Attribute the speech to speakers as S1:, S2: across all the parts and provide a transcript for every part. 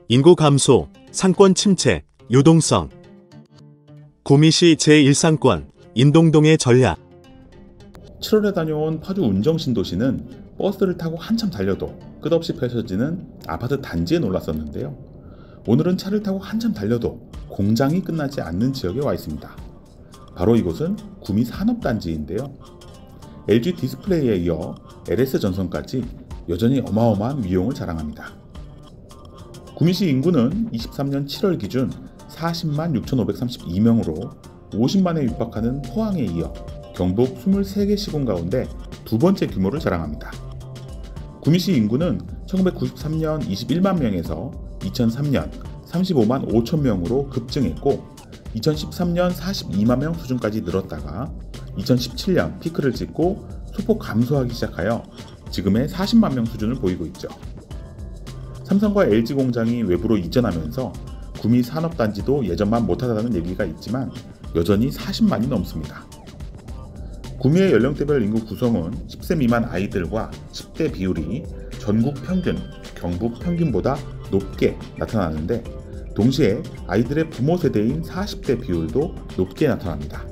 S1: 인구 감소, 상권 침체, 유동성. 구미시 제1상권, 인동동의 전략.
S2: 7월에 다녀온 파주 운정신도시는 버스를 타고 한참 달려도 끝없이 펼쳐지는 아파트 단지에 놀랐었는데요. 오늘은 차를 타고 한참 달려도 공장이 끝나지 않는 지역에 와 있습니다. 바로 이곳은 구미 산업단지인데요. LG 디스플레이에 이어 LS전선까지 여전히 어마어마한 위용을 자랑합니다. 구미시 인구는 23년 7월 기준 40만 6,532명으로 50만에 육박하는 포항에 이어 경북 23개 시군 가운데 두 번째 규모를 자랑합니다. 구미시 인구는 1993년 21만 명에서 2003년 35만 5천 명으로 급증했고 2013년 42만 명 수준까지 늘었다가 2017년 피크를 찍고 소폭 감소하기 시작하여 지금의 40만 명 수준을 보이고 있죠. 삼성과 LG 공장이 외부로 이전하면서 구미 산업단지도 예전만 못하다는 얘기가 있지만 여전히 40만이 넘습니다. 구미의 연령대별 인구 구성은 10세 미만 아이들과 10대 비율이 전국 평균, 경북 평균보다 높게 나타나는데 동시에 아이들의 부모 세대인 40대 비율도 높게 나타납니다.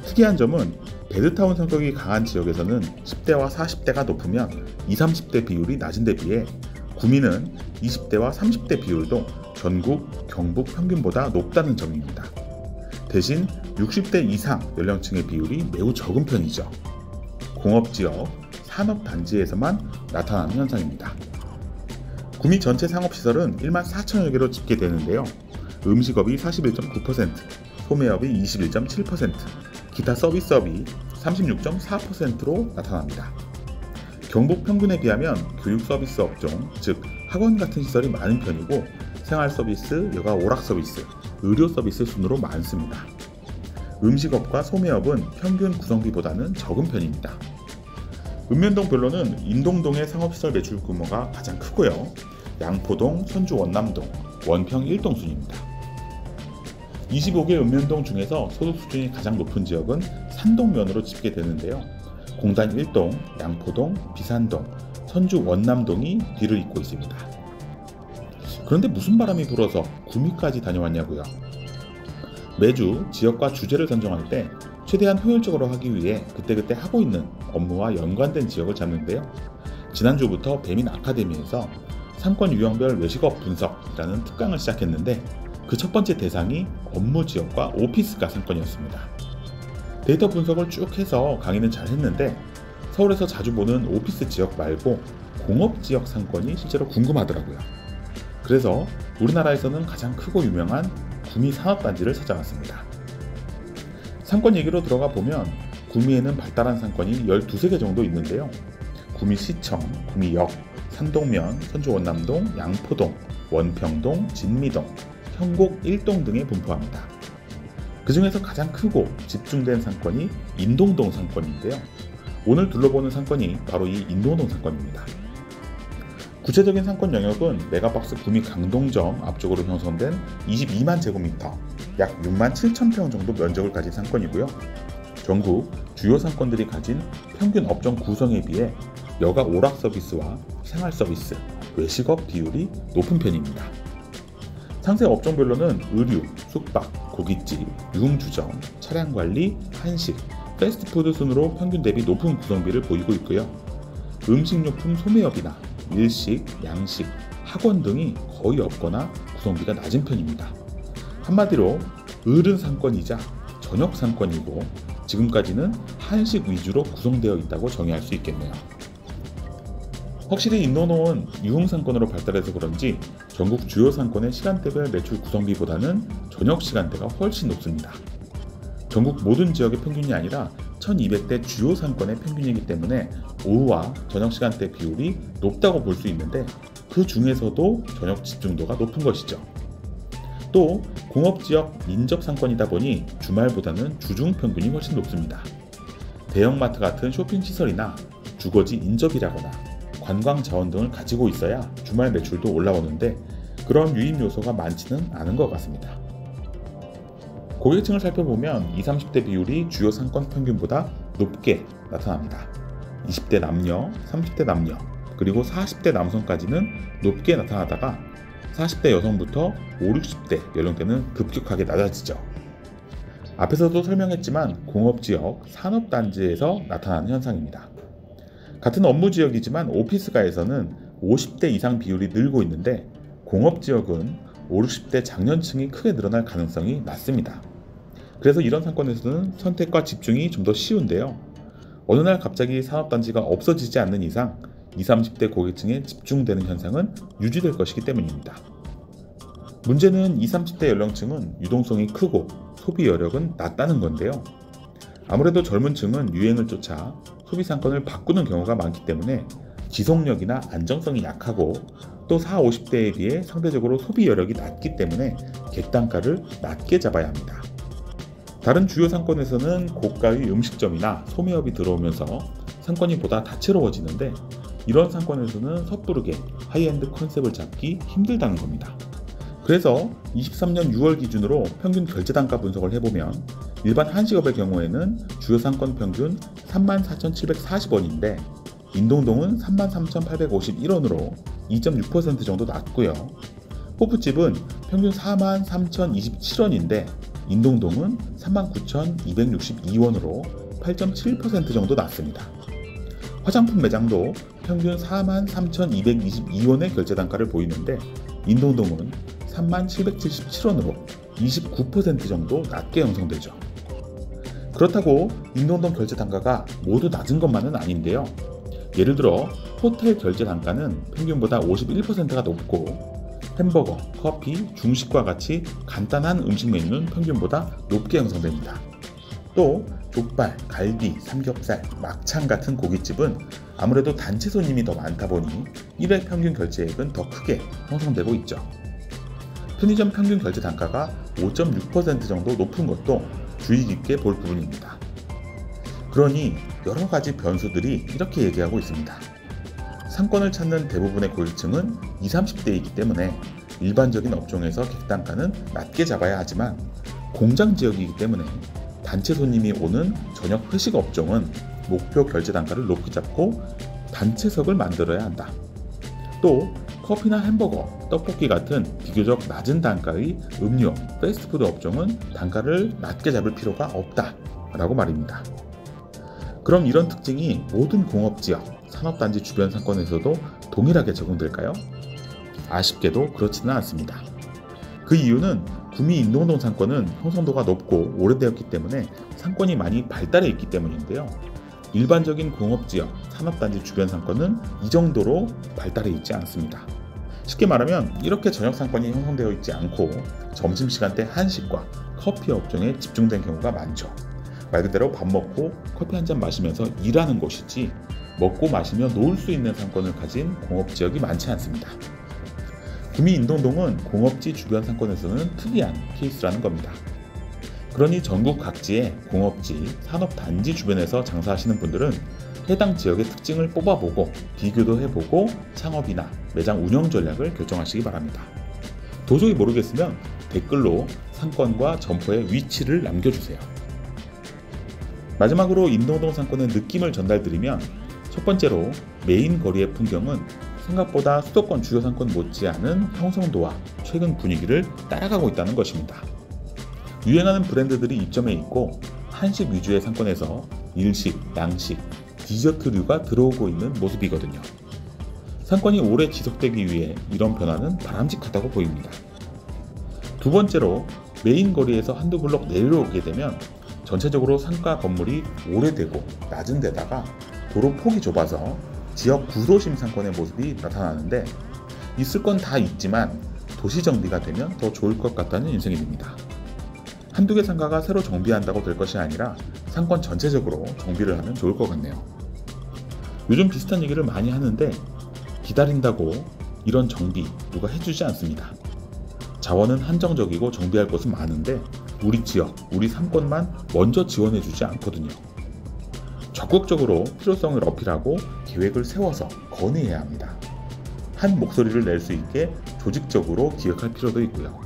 S2: 특이한 점은 베드타운 성격이 강한 지역에서는 10대와 40대가 높으면 20, 30대 비율이 낮은 데 비해 구미는 20대와 30대 비율도 전국, 경북 평균보다 높다는 점입니다. 대신 60대 이상 연령층의 비율이 매우 적은 편이죠. 공업지역, 산업단지에서만 나타나는 현상입니다. 구미 전체 상업시설은 1만 4천여 개로 집계되는데요. 음식업이 41.9%, 소매업이 21.7%, 기타 서비스업이 36.4%로 나타납니다. 경북 평균에 비하면 교육 서비스 업종, 즉 학원 같은 시설이 많은 편이고 생활 서비스, 여가 오락 서비스, 의료 서비스 순으로 많습니다. 음식업과 소매업은 평균 구성비보다는 적은 편입니다. 읍면동별로는 인동동의 상업시설 매출 규모가 가장 크고요. 양포동, 천주 원남동, 원평 1동 순입니다. 25개 읍면동 중에서 소득 수준이 가장 높은 지역은 산동면으로 집계되는데요. 공단 1동, 양포동, 비산동, 천주 원남동이 뒤를 잇고 있습니다. 그런데 무슨 바람이 불어서 구미까지 다녀왔냐고요? 매주 지역과 주제를 선정할 때 최대한 효율적으로 하기 위해 그때그때 하고 있는 업무와 연관된 지역을 잡는데요. 지난주부터 배민 아카데미에서 상권 유형별 외식업 분석이라는 특강을 시작했는데 그 첫 번째 대상이 업무 지역과 오피스가 상권이었습니다. 데이터 분석을 쭉 해서 강의는 잘 했는데 서울에서 자주 보는 오피스 지역 말고 공업 지역 상권이 실제로 궁금하더라고요. 그래서 우리나라에서는 가장 크고 유명한 구미 산업단지를 찾아왔습니다. 상권 얘기로 들어가 보면 구미에는 발달한 상권이 12개 정도 있는데요. 구미시청, 구미역, 산동면, 천주원남동, 양포동, 원평동, 진미동, 형곡 1동 등에 분포합니다. 그 중에서 가장 크고 집중된 상권이 인동동 상권인데요. 오늘 둘러보는 상권이 바로 이 인동동 상권입니다. 구체적인 상권 영역은 메가박스 구미 강동점 앞쪽으로 형성된 22만 제곱미터, 약 6만 7천 평 정도 면적을 가진 상권이고요. 전국 주요 상권들이 가진 평균 업종 구성에 비해 여가 오락 서비스와 생활 서비스, 외식업 비율이 높은 편입니다. 상세 업종별로는 의류, 숙박, 고깃집, 유흥주점, 차량관리, 한식, 패스트푸드 순으로 평균 대비 높은 구성비를 보이고 있고요. 음식료품 소매업이나 일식, 양식, 학원 등이 거의 없거나 구성비가 낮은 편입니다. 한마디로 을은 상권이자 저녁 상권이고 지금까지는 한식 위주로 구성되어 있다고 정의할 수 있겠네요. 확실히 인도동은 유흥상권으로 발달해서 그런지 전국 주요 상권의 시간대별 매출 구성비보다는 저녁 시간대가 훨씬 높습니다. 전국 모든 지역의 평균이 아니라 1200대 주요 상권의 평균이기 때문에 오후와 저녁 시간대 비율이 높다고 볼 수 있는데 그 중에서도 저녁 집중도가 높은 것이죠. 또 공업지역 인접 상권이다 보니 주말보다는 주중 평균이 훨씬 높습니다. 대형마트 같은 쇼핑시설이나 주거지 인접이라거나 관광 자원 등을 가지고 있어야 주말 매출도 올라오는데 그런 유입 요소가 많지는 않은 것 같습니다. 고객층을 살펴보면 20, 30대 비율이 주요 상권 평균보다 높게 나타납니다. 20대 남녀, 30대 남녀, 그리고 40대 남성까지는 높게 나타나다가 40대 여성부터 5, 60대 연령대는 급격하게 낮아지죠. 앞에서도 설명했지만 공업지역, 산업단지에서 나타나는 현상입니다. 같은 업무 지역이지만 오피스가에서는 50대 이상 비율이 늘고 있는데 공업지역은 5, 60대 장년층이 크게 늘어날 가능성이 낮습니다. 그래서 이런 상권에서는 선택과 집중이 좀 더 쉬운데요. 어느 날 갑자기 산업단지가 없어지지 않는 이상 20, 30대 고객층에 집중되는 현상은 유지될 것이기 때문입니다. 문제는 20, 30대 연령층은 유동성이 크고 소비 여력은 낮다는 건데요. 아무래도 젊은 층은 유행을 쫓아 소비 상권을 바꾸는 경우가 많기 때문에 지속력이나 안정성이 약하고 또 40, 50대에 비해 상대적으로 소비 여력이 낮기 때문에 객단가를 낮게 잡아야 합니다. 다른 주요 상권에서는 고가의 음식점이나 소매업이 들어오면서 상권이 보다 다채로워지는데 이런 상권에서는 섣부르게 하이엔드 컨셉을 잡기 힘들다는 겁니다. 그래서 23년 6월 기준으로 평균 결제 단가 분석을 해보면 일반 한식업의 경우에는 주요 상권 평균 34,740원인데 인동동은 33,851원으로 2.6% 정도 낮고요. 호프집은 평균 43,027원인데 인동동은 39,262원으로 8.7% 정도 낮습니다. 화장품 매장도 평균 43,222원의 결제 단가를 보이는데 인동동은 31,777원으로 29% 정도 낮게 형성되죠. 그렇다고 인동동 결제 단가가 모두 낮은 것만은 아닌데요. 예를 들어 호텔 결제 단가는 평균보다 51%가 높고 햄버거, 커피, 중식과 같이 간단한 음식 메뉴는 평균보다 높게 형성됩니다. 또 족발, 갈비, 삼겹살, 막창 같은 고깃집은 아무래도 단체 손님이 더 많다 보니 1회 평균 결제액은 더 크게 형성되고 있죠. 편의점 평균 결제 단가가 5.6% 정도 높은 것도 주의 깊게 볼 부분입니다. 그러니 여러 가지 변수들이 이렇게 얘기하고 있습니다. 상권을 찾는 대부분의 고객층은 20, 30대이기 때문에 일반적인 업종에서 객단가는 낮게 잡아야 하지만 공장 지역이기 때문에 단체 손님이 오는 저녁 회식 업종은 목표 결제 단가를 높게 잡고 단체석을 만들어야 한다. 또 커피나 햄버거, 떡볶이 같은 비교적 낮은 단가의 음료, 패스트푸드 업종은 단가를 낮게 잡을 필요가 없다라고 말입니다. 그럼 이런 특징이 모든 공업지역, 산업단지 주변 상권에서도 동일하게 적용될까요? 아쉽게도 그렇지는 않습니다. 그 이유는 구미 인동동 상권은 형성도가 높고 오래되었기 때문에 상권이 많이 발달해 있기 때문인데요. 일반적인 공업지역, 산업단지 주변 상권은 이 정도로 발달해 있지 않습니다. 쉽게 말하면 이렇게 저녁 상권이 형성되어 있지 않고 점심시간대 한식과 커피 업종에 집중된 경우가 많죠. 말 그대로 밥 먹고 커피 한 잔 마시면서 일하는 곳이지 먹고 마시며 놀 수 있는 상권을 가진 공업지역이 많지 않습니다. 구미 인동동은 공업지 주변 상권에서는 특이한 케이스라는 겁니다. 그러니 전국 각지의 공업지, 산업단지 주변에서 장사하시는 분들은 해당 지역의 특징을 뽑아보고 비교도 해보고 창업이나 매장 운영 전략을 결정하시기 바랍니다. 도저히 모르겠으면 댓글로 상권과 점포의 위치를 남겨주세요. 마지막으로 인동동 상권의 느낌을 전달드리면 첫 번째로 메인 거리의 풍경은 생각보다 수도권 주요 상권 못지않은 형성도와 최근 분위기를 따라가고 있다는 것입니다. 유행하는 브랜드들이 입점해 있고 한식 위주의 상권에서 일식, 양식, 디저트류가 들어오고 있는 모습이거든요. 상권이 오래 지속되기 위해 이런 변화는 바람직하다고 보입니다. 두 번째로 메인 거리에서 한두 블록 내려오게 되면 전체적으로 상가 건물이 오래되고 낮은 데다가 도로 폭이 좁아서 지역 구도심 상권의 모습이 나타나는데 있을 건 다 있지만 도시 정비가 되면 더 좋을 것 같다는 인상이 듭니다. 한두 개 상가가 새로 정비한다고 될 것이 아니라 상권 전체적으로 정비를 하면 좋을 것 같네요. 요즘 비슷한 얘기를 많이 하는데 기다린다고 이런 정비 누가 해주지 않습니다. 자원은 한정적이고 정비할 곳은 많은데 우리 지역, 우리 상권만 먼저 지원해주지 않거든요. 적극적으로 필요성을 어필하고 계획을 세워서 건의해야 합니다. 한 목소리를 낼 수 있게 조직적으로 기획할 필요도 있고요.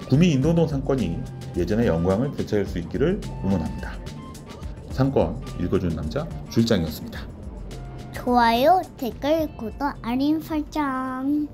S2: 구미 인동동 상권이 예전의 영광을 되찾을 수 있기를 응원합니다. 상권 읽어주는 남자 줄장이었습니다.
S3: 좋아요, 댓글, 구독, 알림 설정.